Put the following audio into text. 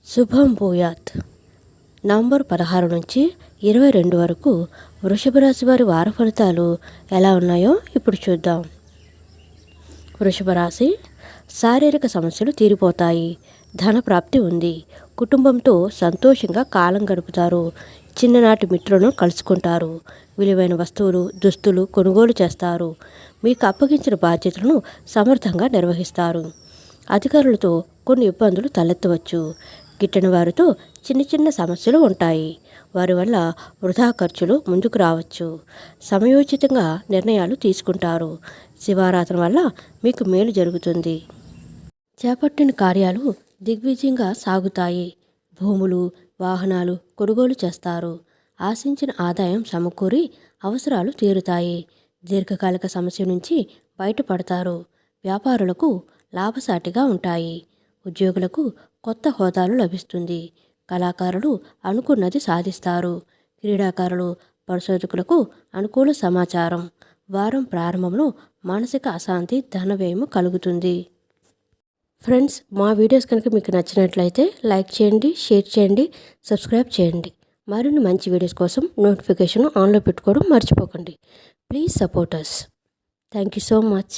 శుభం భూయాత్. నవంబర్ 16 నుంచి 22 వరకు వృషభ రాశి వారి వార ఫలితాలు ఎలా ఉన్నాయో ఇప్పుడు చూద్దాం. వృషభ రాశి, శారీరక సమస్యలు తీరిపోతాయి. ధన ప్రాప్తి ఉంది. కుటుంబంతో సంతోషంగా కాలం గడుపుతారు. చిన్ననాటి మిత్రులను కలుసుకుంటారు. విలువైన వస్తువులు, దుస్తులు కొనుగోలు చేస్తారు. మీకు అప్పగించిన బాధ్యతలను సమర్థంగా నిర్వహిస్తారు. అధికారులతో కొన్ని ఇబ్బందులు తలెత్తవచ్చు. గిట్టని వారితో చిన్న చిన్న సమస్యలు ఉంటాయి. వారి వల్ల వృధా ఖర్చులు ముందుకు రావచ్చు. సమయోచితంగా నిర్ణయాలు తీసుకుంటారు. శివారాధన వల్ల మీకు మేలు జరుగుతుంది. చేపట్టిన కార్యాలు దిగ్విజయంగా సాగుతాయి. భూములు, వాహనాలు కొనుగోలు చేస్తారు. ఆశించిన ఆదాయం సమకూరి అవసరాలు తీరుతాయి. దీర్ఘకాలిక సమస్య నుంచి బయటపడతారు. వ్యాపారులకు లాభసాటిగా ఉంటాయి. ఉద్యోగులకు కొత్త హోదాలు లభిస్తుంది. కళాకారులు అనుకున్నది సాధిస్తారు. క్రీడాకారులు, పరిశోధకులకు అనుకూల సమాచారం. వారం ప్రారంభంలో మానసిక అశాంతి, ధన వ్యయము కలుగుతుంది. ఫ్రెండ్స్, మా వీడియోస్ కనుక మీకు నచ్చినట్లయితే లైక్ చేయండి, షేర్ చేయండి, సబ్స్క్రైబ్ చేయండి. మరిన్ని మంచి వీడియోస్ కోసం నోటిఫికేషన్ ఆన్లో పెట్టుకోవడం మర్చిపోకండి. Please support us. Thank you so much.